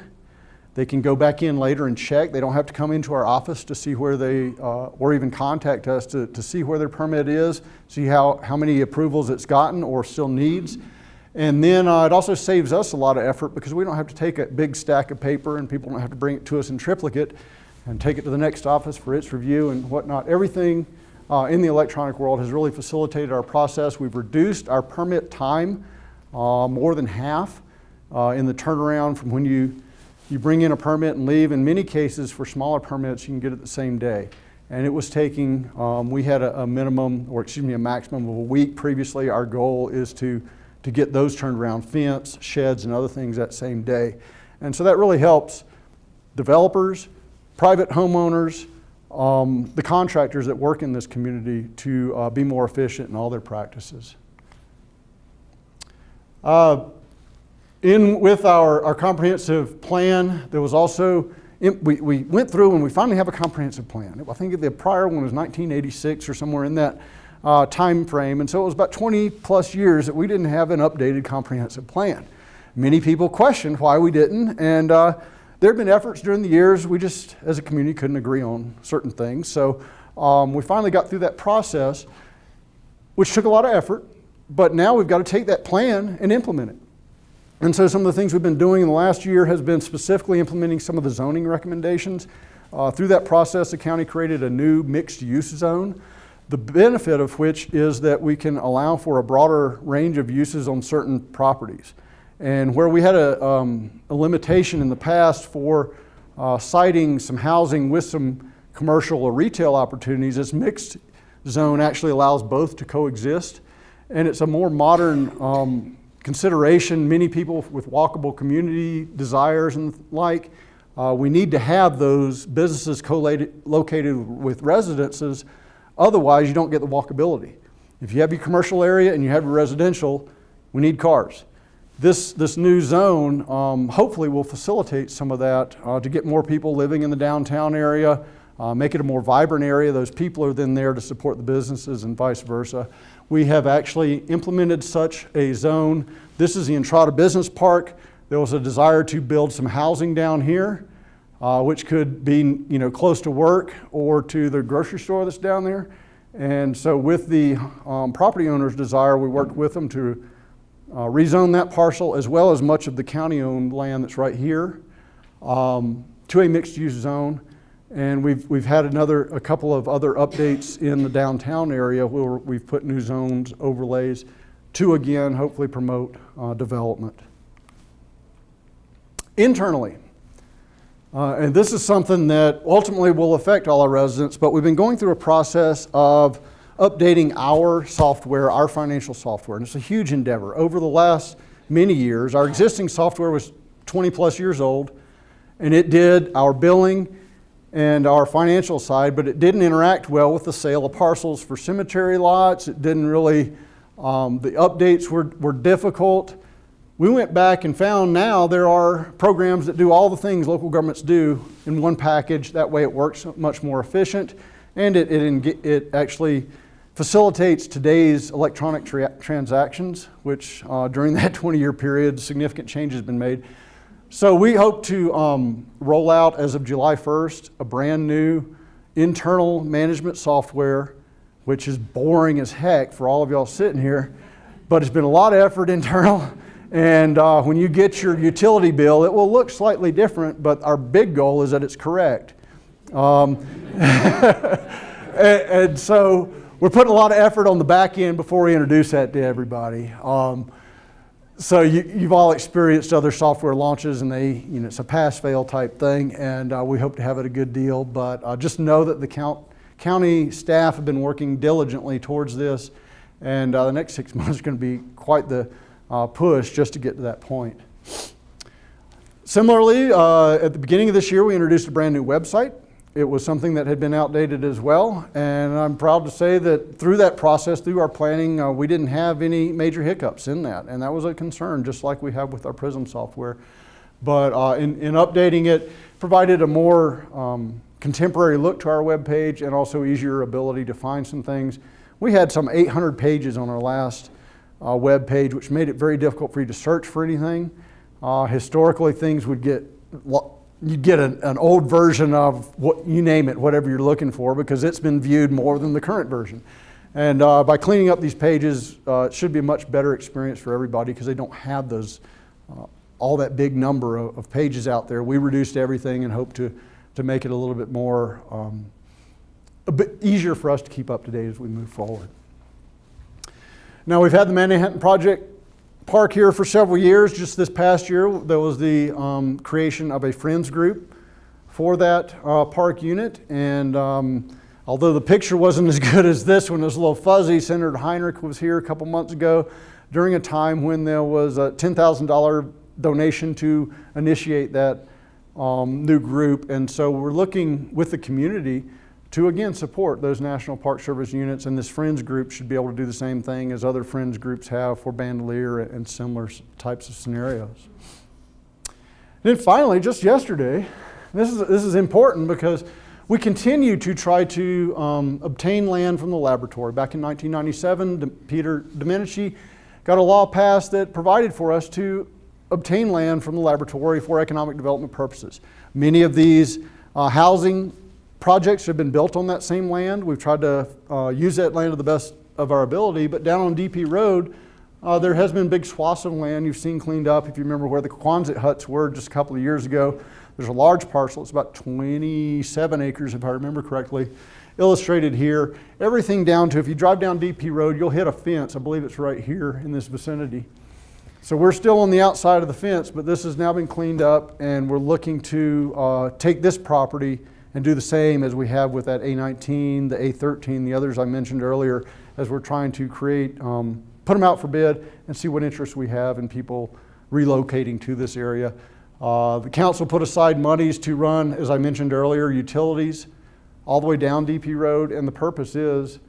They can go back in later and check. They don't have to come into our office to see where they, or even contact us to see where their permit is, see how many approvals it's gotten or still needs. And then it also saves us a lot of effort because we don't have to take a big stack of paper and people don't have to bring it to us in triplicate and take it to the next office for its review and whatnot. Everything in the electronic world has really facilitated our process. We've reduced our permit time more than half in the turnaround from when you bring in a permit and leave. In many cases, for smaller permits, you can get it the same day. And it was taking, we had a minimum, or excuse me, a maximum of a week previously. Our goal is to get those turned around, fence, sheds, and other things that same day. And so that really helps developers, private homeowners, the contractors that work in this community to be more efficient in all their practices. With our comprehensive plan, there was also, we went through and we finally have a comprehensive plan. I think the prior one was 1986 or somewhere in that time frame, and so it was about 20 plus years that we didn't have an updated comprehensive plan. Many people questioned why we didn't, and there have been efforts during the years. We just, as a community, couldn't agree on certain things. So we finally got through that process, which took a lot of effort, but now we've got to take that plan and implement it. And so some of the things we've been doing in the last year has been specifically implementing some of the zoning recommendations. Through that process, the county created a new mixed-use zone, the benefit of which is that we can allow for a broader range of uses on certain properties. And where we had a limitation in the past for citing some housing with some commercial or retail opportunities, this mixed zone actually allows both to coexist. And it's a more modern consideration. Many people with walkable community desires and like, we need to have those businesses located with residences. Otherwise, you don't get the walkability. If you have your commercial area and you have your residential, we need cars. This new zone hopefully will facilitate some of that to get more people living in the downtown area, make it a more vibrant area. Those people are then there to support the businesses and vice versa. We have actually implemented such a zone. This is the Entrada Business Park. There was a desire to build some housing down here, which could be close to work or to the grocery store that's down there. And so with the property owner's desire, we worked with them to rezone that parcel as well as much of the county-owned land that's right here to a mixed-use zone. And we've had a couple of other updates in the downtown area where we've put new zones, overlays to again hopefully promote development. Internally, and this is something that ultimately will affect all our residents, but we've been going through a process of updating our software, our financial software, and it's a huge endeavor. Over the last many years, our existing software was 20 plus years old, and it did our billing and our financial side, but it didn't interact well with the sale of parcels for cemetery lots. It didn't really, the updates were difficult. We went back and found now there are programs that do all the things local governments do in one package. That way it works much more efficient, and it actually facilitates today's electronic transactions, which during that 20-year period, significant changes have been made. So we hope to roll out as of July 1st a brand new internal management software, which is boring as heck for all of y'all sitting here, but it's been a lot of effort internal. And when you get your utility bill, it will look slightly different, but our big goal is that it's correct. And so we're putting a lot of effort on the back end before we introduce that to everybody. So you've all experienced other software launches, and it's a pass-fail type thing, and we hope to have it a good deal. But just know that the county staff have been working diligently towards this, and the next 6 months is going to be quite the push just to get to that point. Similarly, at the beginning of this year, we introduced a brand new website. It was something that had been outdated as well, and I'm proud to say that through that process, through our planning, we didn't have any major hiccups in that, and that was a concern, just like we have with our PRISM software. But in updating it, provided a more contemporary look to our web page and also easier ability to find some things. We had some 800 pages on our last web page, which made it very difficult for you to search for anything. Historically, things would you'd get an old version of what you name it, whatever you're looking for, because it's been viewed more than the current version. And by cleaning up these pages, it should be a much better experience for everybody because they don't have those all that big number of pages out there. We reduced everything and hope to make it a little bit more, a bit easier for us to keep up to date as we move forward. Now, we've had the Manhattan Project Park here for several years. Just this past year, there was the creation of a Friends group for that park unit. And although the picture wasn't as good as this one, it was a little fuzzy. Senator Heinrich was here a couple months ago during a time when there was a $10,000 donation to initiate that new group. And so we're looking with the community to again support those National Park Service units, and this Friends group should be able to do the same thing as other Friends groups have for Bandelier and similar types of scenarios. Then finally, just yesterday, this is important because we continue to try to obtain land from the laboratory. Back in 1997, Peter Domenici got a law passed that provided for us to obtain land from the laboratory for economic development purposes. Many of these housing projects have been built on that same land. We've tried to use that land to the best of our ability, but down on DP Road, there has been big swaths of land you've seen cleaned up. If you remember where the Quonset huts were just a couple of years ago, there's a large parcel. It's about 27 acres, if I remember correctly, illustrated here. Everything down to, if you drive down DP Road, you'll hit a fence. I believe it's right here in this vicinity. So we're still on the outside of the fence, but this has now been cleaned up, and we're looking to take this property and do the same as we have with that A19, the A13, the others I mentioned earlier, as we're trying to create, put them out for bid and see what interest we have in people relocating to this area. The council put aside monies to run, as I mentioned earlier, utilities all the way down DP Road, and the purpose is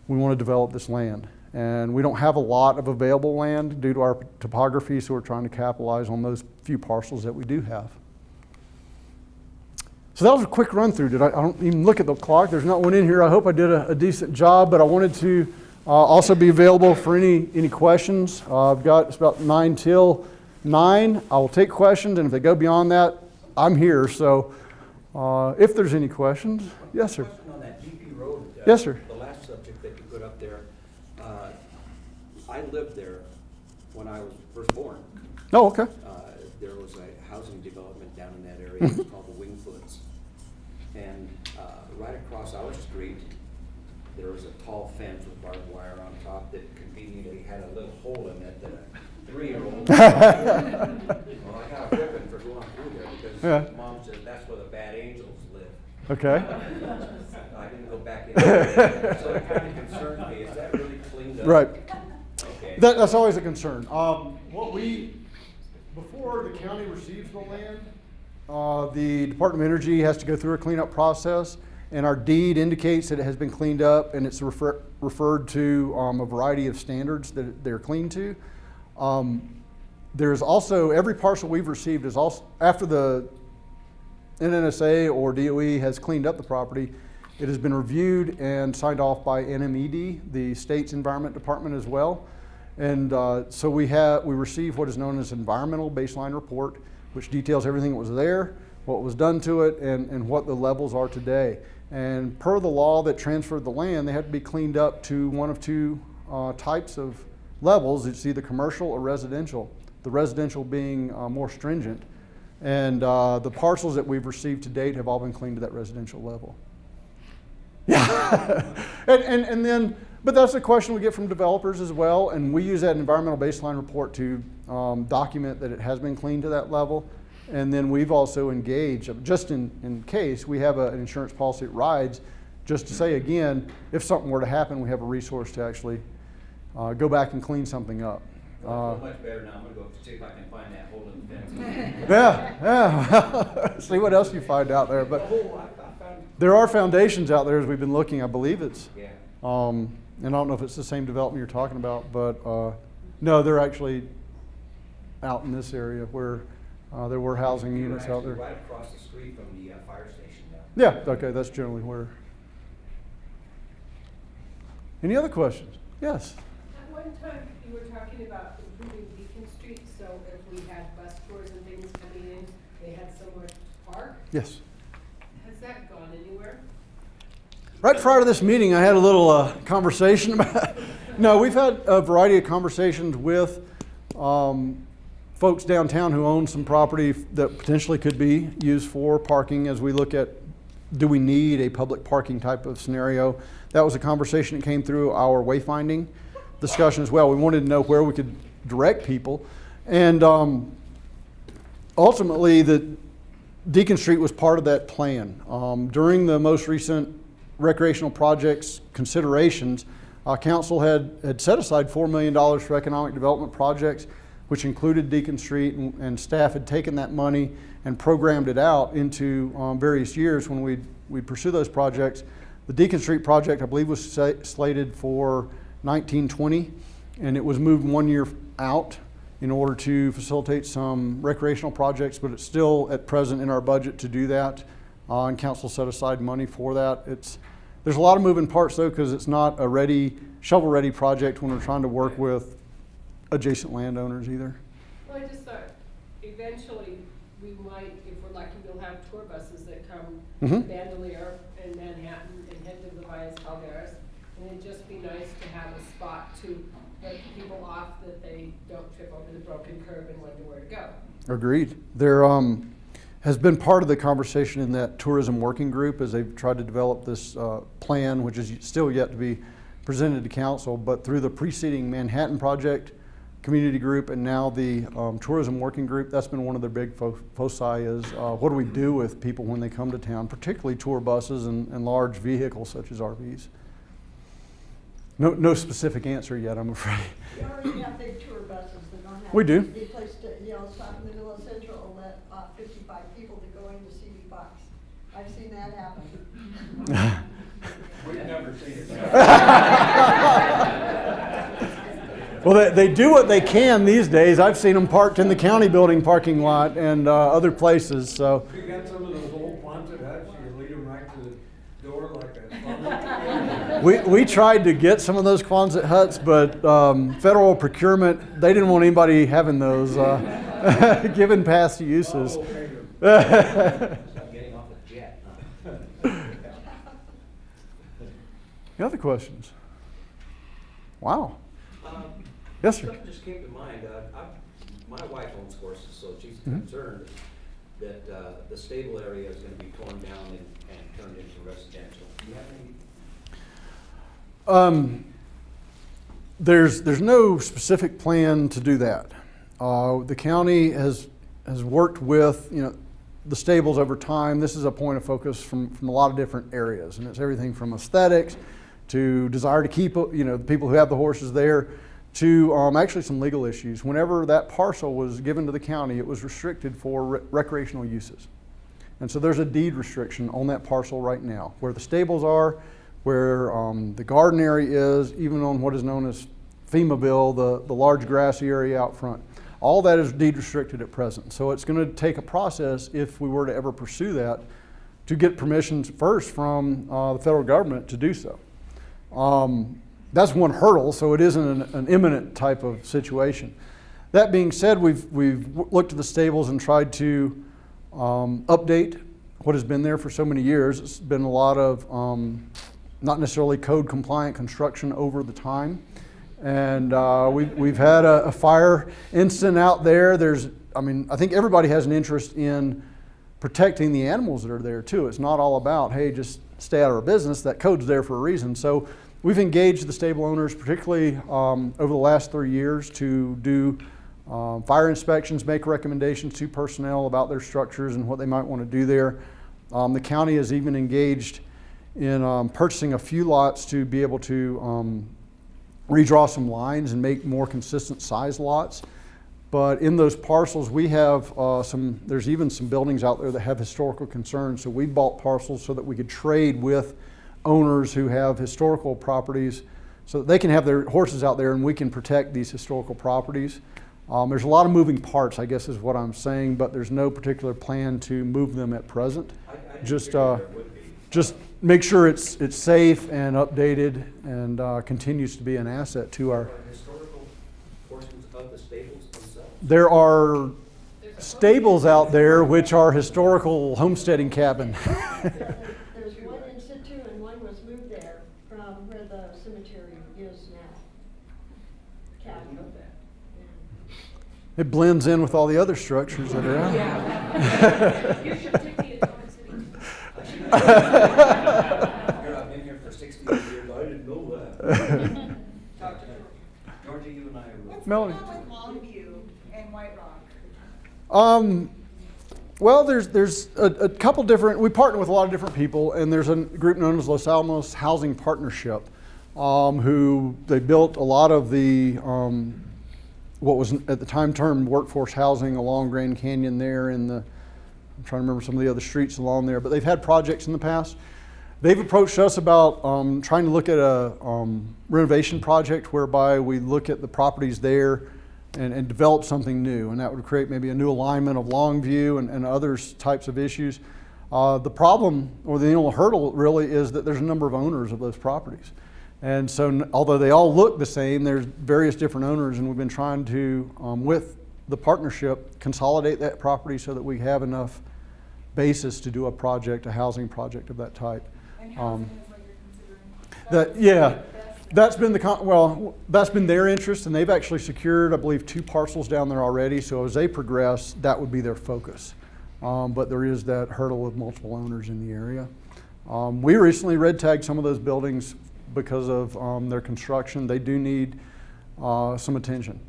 we want to develop this land. And we don't have a lot of available land due to our topography, so we're trying to capitalize on those few parcels that we do have. So that was a quick run through. I don't even look at the clock. There's not one in here. I hope I did a decent job, but I wanted to also be available for any questions. It's about 9 till 9. I will take questions, and if they go beyond that, I'm here. So if there's any questions, yes, sir. Question on that DP Road. Yes, sir. The last subject that you put up there. I lived there when I was first born. Oh, okay. There was a housing development down in that area. It was called the Wingfoots. And right across our street, there was a tall fence with barbed wire on top that conveniently had a little hole in it that a 3-year-old. Well, I got a ribbon for going through there because Mom said that's where the bad angels live. Okay. I didn't go back in there. So it kind of concerned me. Is that really cleaned up? Right. Okay. That's always a concern. Before the county receives the land, the Department of Energy has to go through a cleanup process, and our deed indicates that it has been cleaned up, and it's referred to a variety of standards that they're clean to. There's also, every parcel we've received is also, after the NNSA or DOE has cleaned up the property, it has been reviewed and signed off by NMED, the state's environment department as well. And so we receive what is known as environmental baseline report, which details everything that was there, what was done to it, and what the levels are today. And per the law that transferred the land, they had to be cleaned up to one of two types of levels. It's either commercial or residential. The residential being more stringent. And the parcels that we've received to date have all been cleaned to that residential level. Yeah. and then, but that's a question we get from developers as well, and we use that environmental baseline report to document that it has been cleaned to that level. And then we've also engaged, just in case, we have an insurance policy that rides, just to say again, if something were to happen, we have a resource to actually go back and clean something up. I feel much better now. I'm gonna go see if I can find that hole in the fence. Yeah. See what else you find out there. But there are foundations out there as we've been looking. I believe it's, Yeah. and I don't know if it's the same development you're talking about, but no, they're actually out in this area where there were housing We were units out actually there. right across the street from the fire station down. Yeah, okay, that's generally where. Any other questions? Yes. At one time, you were talking about improving Beacon Street, so if we had bus tours and things coming in, they had somewhere to park. Yes. Has that gone anywhere? Right prior to this meeting, I had a little conversation about. No, we've had a variety of conversations with folks downtown who own some property that potentially could be used for parking as we look at, do we need a public parking type of scenario? That was a conversation that came through our wayfinding discussion as well. We wanted to know where we could direct people. And ultimately, the Deacon Street was part of that plan. During the most recent recreational projects considerations, council had set aside $4 million for economic development projects, which included Deacon Street, and staff had taken that money and programmed it out into various years when we'd pursue those projects. The Deacon Street project, I believe, was slated for 1920, and it was moved 1 year out in order to facilitate some recreational projects, but it's still at present in our budget to do that, and council set aside money for that. There's a lot of moving parts though, because it's not a shovel-ready project when we're trying to work with adjacent landowners either. Well, I just thought eventually we might, if we're lucky, we'll have tour buses that come to Bandelier and Manhattan and head to the Valles Calderas. And it'd just be nice to have a spot to let people off that they don't trip over the broken curb and wonder where to go. Agreed. There has been part of the conversation in that tourism working group as they've tried to develop this plan, which is still yet to be presented to council, but through the preceding Manhattan project, community group, and now the tourism working group, that's been one of their big foci is what do we do with people when they come to town, particularly tour buses and large vehicles such as RVs. No specific answer yet, I'm afraid. We already have big tour buses that don't have. We do. To be placed, stop in the middle of Central and let 55 people to go into CD Fox. I've seen that happen. We've never seen it. Well, they do what they can these days. I've seen them parked in the county building parking lot and other places, so. You got some of those old Quonset huts, you lead them right to the door like a. We tried to get some of those Quonset huts, but federal procurement, they didn't want anybody having those given past uses. Oh, okay. I'm getting off a jet. Any other questions? Wow. Yes, sir. Something just came to mind. My wife owns horses, so she's concerned that the stable area is going to be torn down and turned into residential. Do you have any? There's no specific plan to do that. The county has worked with the stables over time. This is a point of focus from a lot of different areas, and it's everything from aesthetics to desire to keep the people who have the horses there, to actually some legal issues. Whenever that parcel was given to the county, it was restricted for recreational uses. And so there's a deed restriction on that parcel right now, where the stables are, where the garden area is, even on what is known as FEMAville, the large grassy area out front. All that is deed restricted at present. So it's going to take a process, if we were to ever pursue that, to get permissions first from the federal government to do so. That's one hurdle, so it isn't an imminent type of situation. That being said, we've looked at the stables and tried to update what has been there for so many years. It's been a lot of not necessarily code compliant construction over the time. And we've had a fire incident out there. There's I mean, I think everybody has an interest in protecting the animals that are there too. It's not all about, hey, just stay out of our business. That code's there for a reason. So we've engaged the stable owners, particularly over the last 3 years, to do fire inspections, make recommendations to personnel about their structures and what they might want to do there. The county is even engaged in purchasing a few lots to be able to redraw some lines and make more consistent size lots. But in those parcels, we have there's even some buildings out there that have historical concerns. So we bought parcels so that we could trade with owners who have historical properties so that they can have their horses out there and we can protect these historical properties. There's a lot of moving parts, I guess is what I'm saying, but there's no particular plan to move them at present. I Just figured there would be. just make sure it's safe and updated and continues to be an asset to our. Historical portions of the stables themselves. There are stables out there which are historical homesteading cabin. There's one in situ and one was moved there from where the cemetery is now. I Cabin. know that. It blends in with all the other structures that are out. Yeah. You should take the Atomic City. Here, I've been here for 68 years, I didn't know that. Dr. Georgie, you and I are. What's Melanie. going on with Longview and White Rock? Well, there's a couple different, we partner with a lot of different people, and there's a group known as Los Alamos Housing Partnership, who they built a lot of the, what was at the time termed workforce housing along Grand Canyon there in the, I'm trying to remember some of the other streets along there, but they've had projects in the past. They've approached us about trying to look at a renovation project whereby we look at the properties there and develop something new, and that would create maybe a new alignment of Longview and other types of issues. The problem, or the only hurdle really, is that there's a number of owners of those properties. And so although they all look the same, there's various different owners, and we've been trying to, with the partnership, consolidate that property so that we have enough basis to do a project, a housing project of that type. And housing is what you're considering? That's been their interest, and they've actually secured, I believe, 2 parcels down there already. So as they progress, that would be their focus. But there is that hurdle of multiple owners in the area. We recently red tagged some of those buildings because of their construction. They do need some attention.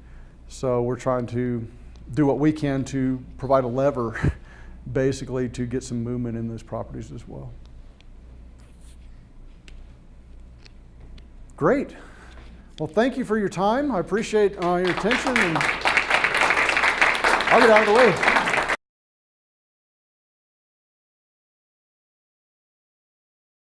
So we're trying to do what we can to provide a lever, basically, to get some movement in those properties as well. Great. Well, thank you for your time. I appreciate your attention, and I'll get out of the way.